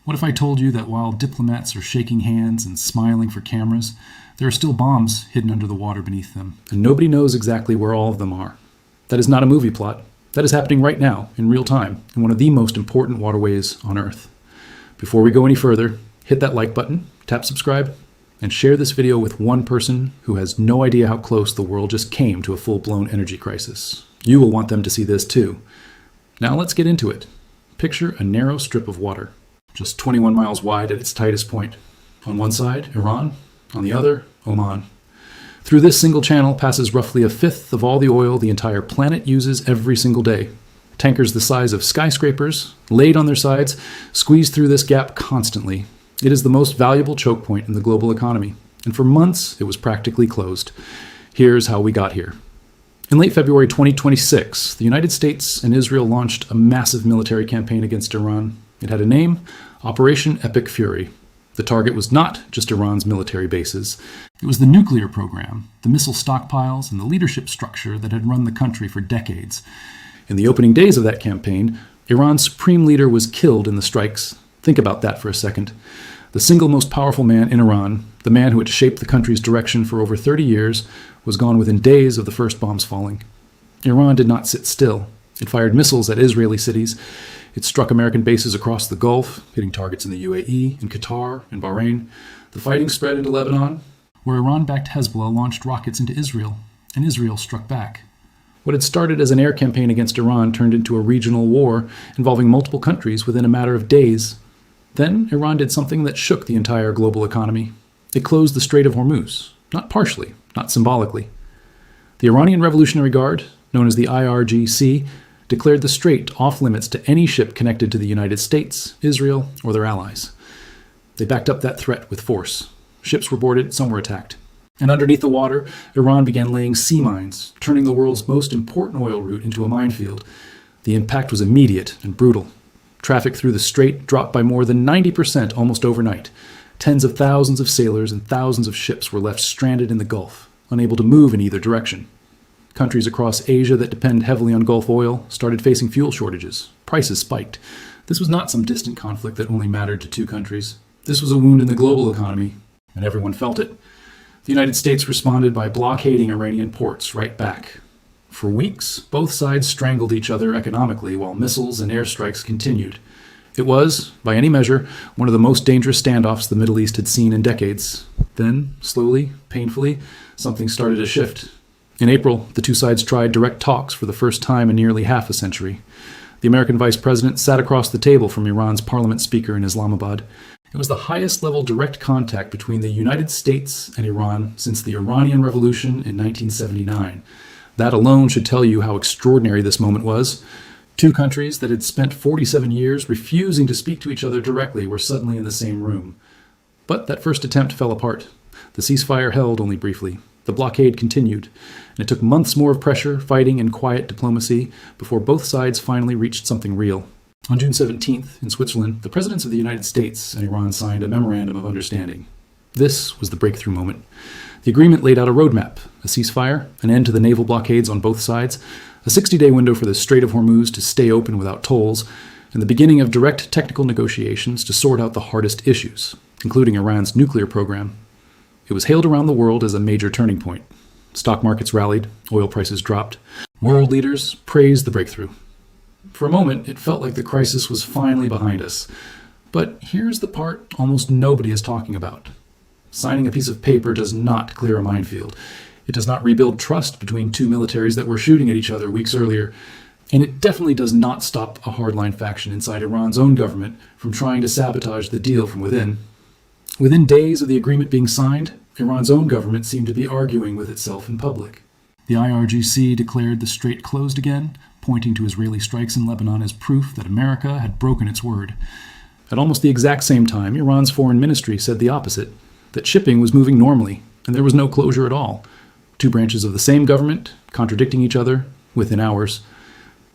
What if I told you that while diplomats are shaking hands and smiling for cameras, there are still bombs hidden under the water beneath them, and nobody knows exactly where all of them are? That is not a movie plot. That is happening right now, in real time, in one of the most important waterways on Earth. Before we go any further, hit that like button, tap subscribe, and share this video with one person who has no idea how close the world just came to a full-blown energy crisis. You will want them to see this too. Now let's get into it. Picture a narrow strip of water, just 21 miles wide at its tightest point. On one side, Iran. On the other, Oman. Through this single channel passes roughly a fifth of all the oil the entire planet uses every single day. Tankers the size of skyscrapers, laid on their sides, squeeze through this gap constantly. It is the most valuable choke point in the global economy, and for months it was practically closed. Here's how we got here. In late February 2026, the United States and Israel launched a massive military campaign against Iran. It had a name, Operation Epic Fury. The target was not just Iran's military bases. It was the nuclear program, the missile stockpiles, and the leadership structure that had run the country for decades. In the opening days of that campaign, Iran's supreme leader was killed in the strikes. Think about that for a second. The single most powerful man in Iran, the man who had shaped the country's direction for over 30 years, was gone within days of the first bombs falling. Iran did not sit still. It fired missiles at Israeli cities. It struck American bases across the Gulf, hitting targets in the UAE, in Qatar, in Bahrain. The fighting spread into Lebanon, where Iran-backed Hezbollah launched rockets into Israel, and Israel struck back. What had started as an air campaign against Iran turned into a regional war involving multiple countries within a matter of days. Then Iran did something that shook the entire global economy. It closed the Strait of Hormuz, not partially, not symbolically. The Iranian Revolutionary Guard, known as the IRGC, declared the strait off-limits to any ship connected to the United States, Israel, or their allies. They backed up that threat with force. Ships were boarded, some were attacked. And underneath the water, Iran began laying sea mines, turning the world's most important oil route into a minefield. The impact was immediate and brutal. Traffic through the strait dropped by more than 90% almost overnight. Tens of thousands of sailors and thousands of ships were left stranded in the Gulf, unable to move in either direction. Countries across Asia that depend heavily on Gulf oil started facing fuel shortages. Prices spiked. This was not some distant conflict that only mattered to two countries. This was a wound in the global economy, and everyone felt it. The United States responded by blockading Iranian ports right back. For weeks, both sides strangled each other economically while missiles and airstrikes continued. It was, by any measure, one of the most dangerous standoffs the Middle East had seen in decades. Then, slowly, painfully, something started to shift. In April, the two sides tried direct talks for the first time in nearly half a century. The American vice president sat across the table from Iran's parliament speaker in Islamabad. It was the highest-level direct contact between the United States and Iran since the Iranian Revolution in 1979. That alone should tell you how extraordinary this moment was. Two countries that had spent 47 years refusing to speak to each other directly were suddenly in the same room. But that first attempt fell apart. The ceasefire held only briefly. The blockade continued, and it took months more of pressure, fighting, and quiet diplomacy before both sides finally reached something real. On June 17th, in Switzerland, the presidents of the United States and Iran signed a memorandum of understanding. This was the breakthrough moment. The agreement laid out a roadmap, a ceasefire, an end to the naval blockades on both sides, a 60-day window for the Strait of Hormuz to stay open without tolls, and the beginning of direct technical negotiations to sort out the hardest issues, including Iran's nuclear program. It was hailed around the world as a major turning point. Stock markets rallied, oil prices dropped. World leaders praised the breakthrough. For a moment, it felt like the crisis was finally behind us. But here's the part almost nobody is talking about. Signing a piece of paper does not clear a minefield. It does not rebuild trust between two militaries that were shooting at each other weeks earlier. And it definitely does not stop a hardline faction inside Iran's own government from trying to sabotage the deal from within. Within days of the agreement being signed, Iran's own government seemed to be arguing with itself in public. The IRGC declared the strait closed again, pointing to Israeli strikes in Lebanon as proof that America had broken its word. At almost the exact same time, Iran's foreign ministry said the opposite, that shipping was moving normally, and there was no closure at all. Two branches of the same government, contradicting each other, within hours.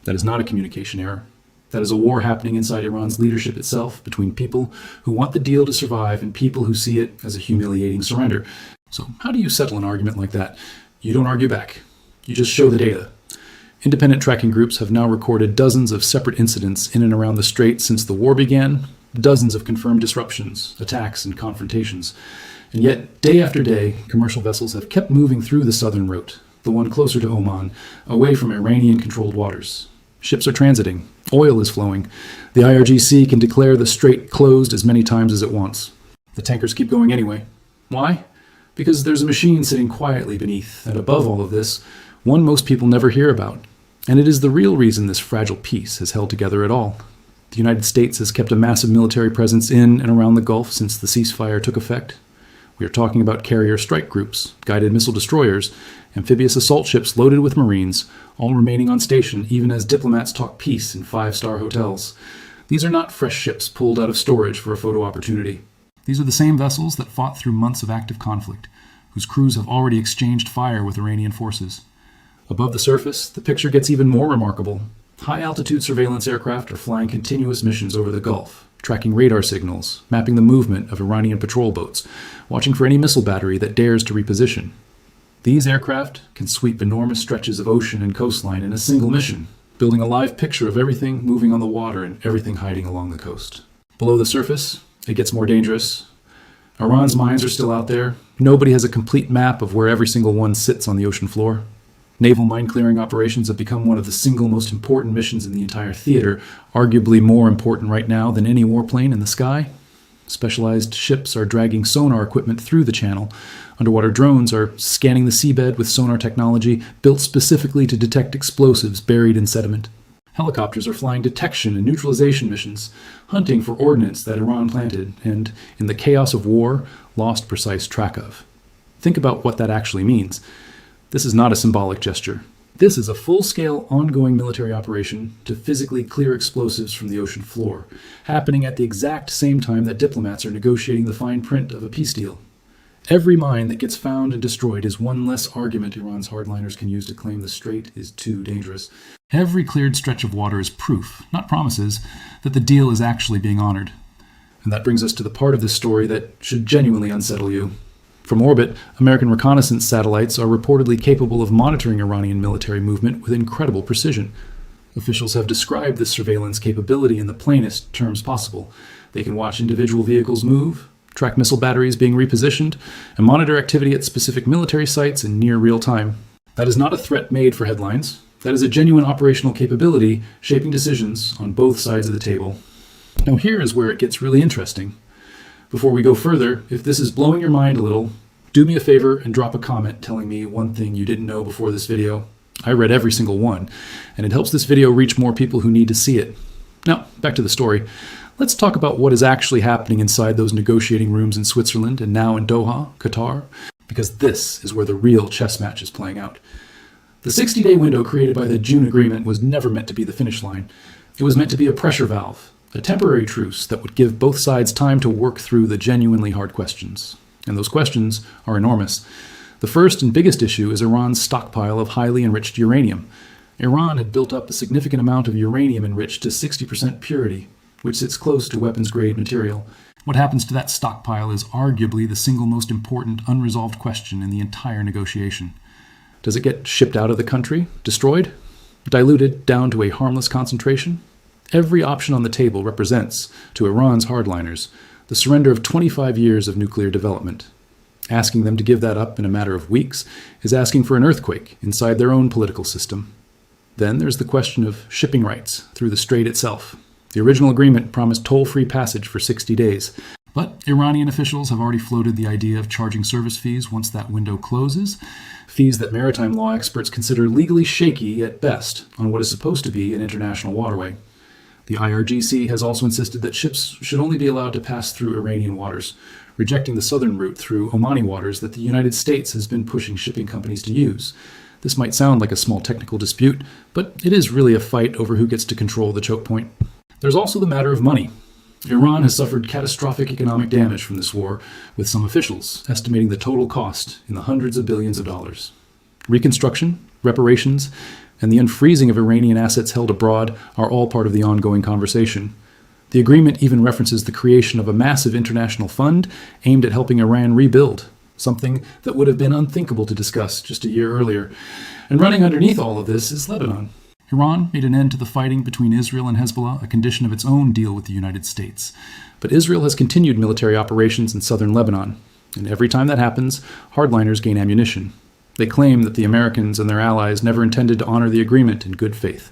That is not a communication error. That is a war happening inside Iran's leadership itself, between people who want the deal to survive and people who see it as a humiliating surrender. So how do you settle an argument like that? You don't argue back. You just show the data. Independent tracking groups have now recorded dozens of separate incidents in and around the strait since the war began, Dozens of confirmed disruptions, attacks, and confrontations. And yet, day after day, commercial vessels have kept moving through the southern route, the one closer to Oman, away from Iranian-controlled waters. Ships are transiting. Oil is flowing. The IRGC can declare the strait closed as many times as it wants. The tankers keep going anyway. Why? Because there's a machine sitting quietly beneath, and above all of this, one most people never hear about. And it is the real reason this fragile peace has held together at all. The United States has kept a massive military presence in and around the Gulf since the ceasefire took effect. We are talking about carrier strike groups, guided missile destroyers, amphibious assault ships loaded with Marines, all remaining on station even as diplomats talk peace in five-star hotels. These are not fresh ships pulled out of storage for a photo opportunity. These are the same vessels that fought through months of active conflict, whose crews have already exchanged fire with Iranian forces. Above the surface, the picture gets even more remarkable. High-altitude surveillance aircraft are flying continuous missions over the Gulf, tracking radar signals, mapping the movement of Iranian patrol boats, watching for any missile battery that dares to reposition. These aircraft can sweep enormous stretches of ocean and coastline in a single mission, building a live picture of everything moving on the water and everything hiding along the coast. Below the surface, it gets more dangerous. Iran's mines are still out there. Nobody has a complete map of where every single one sits on the ocean floor. Naval mine-clearing operations have become one of the single most important missions in the entire theater, arguably more important right now than any warplane in the sky. Specialized ships are dragging sonar equipment through the channel. Underwater drones are scanning the seabed with sonar technology built specifically to detect explosives buried in sediment. Helicopters are flying detection and neutralization missions, hunting for ordnance that Iran planted and, in the chaos of war, lost precise track of. Think about what that actually means. This is not a symbolic gesture. This is a full-scale, ongoing military operation to physically clear explosives from the ocean floor, happening at the exact same time that diplomats are negotiating the fine print of a peace deal. Every mine that gets found and destroyed is one less argument Iran's hardliners can use to claim the strait is too dangerous. Every cleared stretch of water is proof, not promises, that the deal is actually being honored. And that brings us to the part of this story that should genuinely unsettle you. From orbit, American reconnaissance satellites are reportedly capable of monitoring Iranian military movement with incredible precision. Officials have described this surveillance capability in the plainest terms possible. They can watch individual vehicles move, track missile batteries being repositioned, and monitor activity at specific military sites in near real time. That is not a threat made for headlines. That is a genuine operational capability shaping decisions on both sides of the table. Now here is where it gets really interesting. Before we go further, if this is blowing your mind a little, do me a favor and drop a comment telling me one thing you didn't know before this video. I read every single one, and it helps this video reach more people who need to see it. Now, back to the story. Let's talk about what is actually happening inside those negotiating rooms in Switzerland and now in Doha, Qatar, because this is where the real chess match is playing out. The 60-day window created by the June agreement was never meant to be the finish line. It was meant to be a pressure valve, a temporary truce that would give both sides time to work through the genuinely hard questions. And those questions are enormous. The first and biggest issue is Iran's stockpile of highly enriched uranium. Iran had built up a significant amount of uranium enriched to 60% purity, which sits close to weapons-grade material. What happens to that stockpile is arguably the single most important unresolved question in the entire negotiation. Does it get shipped out of the country, destroyed, diluted down to a harmless concentration? Every option on the table represents, to Iran's hardliners, the surrender of 25 years of nuclear development. Asking them to give that up in a matter of weeks is asking for an earthquake inside their own political system. Then there's the question of shipping rights through the strait itself. The original agreement promised toll-free passage for 60 days, but Iranian officials have already floated the idea of charging service fees once that window closes, fees that maritime law experts consider legally shaky at best on what is supposed to be an international waterway. The IRGC has also insisted that ships should only be allowed to pass through Iranian waters, rejecting the southern route through Omani waters that the United States has been pushing shipping companies to use. This might sound like a small technical dispute, but it is really a fight over who gets to control the choke point. There's also the matter of money. Iran has suffered catastrophic economic damage from this war, with some officials estimating the total cost in the hundreds of billions of dollars. Reconstruction, reparations, and the unfreezing of Iranian assets held abroad are all part of the ongoing conversation. The agreement even references the creation of a massive international fund aimed at helping Iran rebuild, something that would have been unthinkable to discuss just a year earlier. And running underneath all of this is Lebanon. Iran made an end to the fighting between Israel and Hezbollah, a condition of its own deal with the United States. But Israel has continued military operations in southern Lebanon, and every time that happens, hardliners gain ammunition. They claim that the Americans and their allies never intended to honor the agreement in good faith.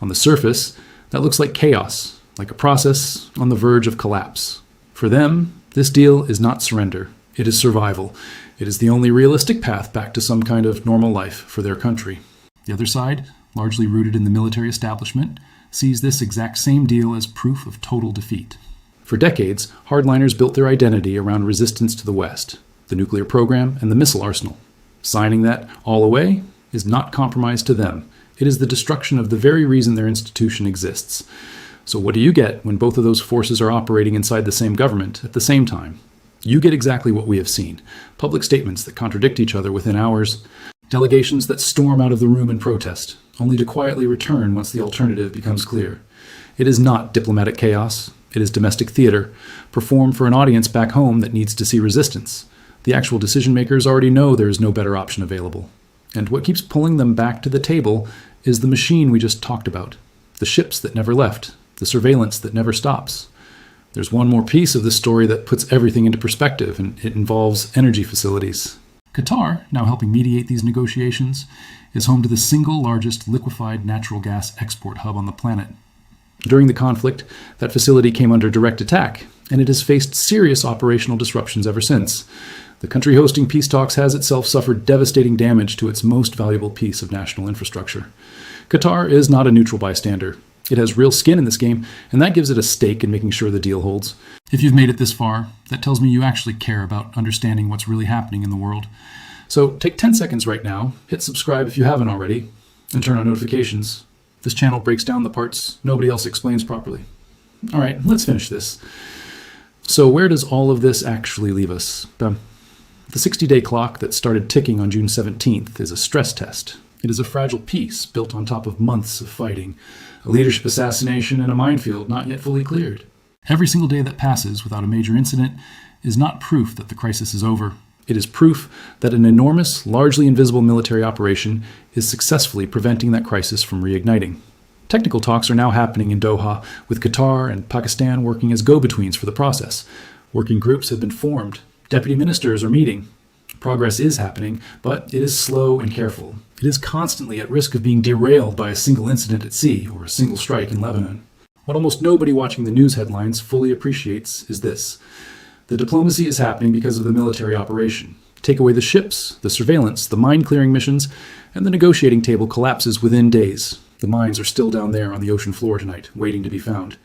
On the surface, that looks like chaos, like a process on the verge of collapse. For them, this deal is not surrender. It is survival. It is the only realistic path back to some kind of normal life for their country. The other side, largely rooted in the military establishment, sees this exact same deal as proof of total defeat. For decades, hardliners built their identity around resistance to the West, the nuclear program, and the missile arsenal. Signing that all away is not compromise to them. It is the destruction of the very reason their institution exists. So what do you get when both of those forces are operating inside the same government at the same time? You get exactly what we have seen. Public statements that contradict each other within hours. Delegations that storm out of the room in protest, only to quietly return once the alternative becomes clear. It is not diplomatic chaos. It is domestic theater, performed for an audience back home that needs to see resistance. The actual decision makers already know there is no better option available. And what keeps pulling them back to the table is the machine we just talked about. The ships that never left. The surveillance that never stops. There's one more piece of this story that puts everything into perspective, and it involves energy facilities. Qatar, now helping mediate these negotiations, is home to the single largest liquefied natural gas export hub on the planet. During the conflict, that facility came under direct attack, and it has faced serious operational disruptions ever since. The country hosting peace talks has itself suffered devastating damage to its most valuable piece of national infrastructure. Qatar is not a neutral bystander. It has real skin in this game, and that gives it a stake in making sure the deal holds. If you've made it this far, that tells me you actually care about understanding what's really happening in the world. So take 10 seconds right now, hit subscribe if you haven't already, and turn on notifications. This channel breaks down the parts nobody else explains properly. All right, let's finish this. So where does all of this actually leave us? The 60-day clock that started ticking on June 17th is a stress test. It is a fragile peace built on top of months of fighting, a leadership assassination, and a minefield not yet fully cleared. Every single day that passes without a major incident is not proof that the crisis is over. It is proof that an enormous, largely invisible military operation is successfully preventing that crisis from reigniting. Technical talks are now happening in Doha, with Qatar and Pakistan working as go-betweens for the process. Working groups have been formed. Deputy ministers are meeting. Progress is happening, but it is slow and careful. It is constantly at risk of being derailed by a single incident at sea or a single strike in Lebanon. What almost nobody watching the news headlines fully appreciates is this. The diplomacy is happening because of the military operation. Take away the ships, the surveillance, the mine-clearing missions, and the negotiating table collapses within days. The mines are still down there on the ocean floor tonight, waiting to be found.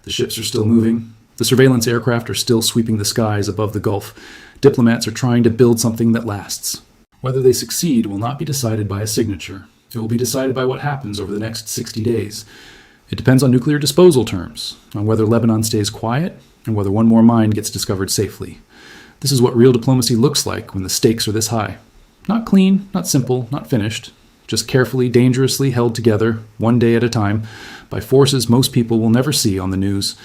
The ships are still moving. The surveillance aircraft are still sweeping the skies above the Gulf. Diplomats are trying to build something that lasts. Whether they succeed will not be decided by a signature. It will be decided by what happens over the next 60 days. It depends on nuclear disposal terms, on whether Lebanon stays quiet, and whether one more mine gets discovered safely. This is what real diplomacy looks like when the stakes are this high. Not clean, not simple, not finished. Just carefully, dangerously held together, one day at a time, by forces most people will never see on the news.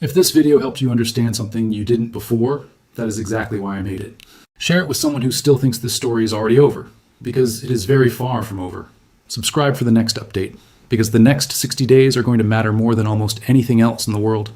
If this video helped you understand something you didn't before, that is exactly why I made it. Share it with someone who still thinks this story is already over, because it is very far from over. Subscribe for the next update, because the next 60 days are going to matter more than almost anything else in the world.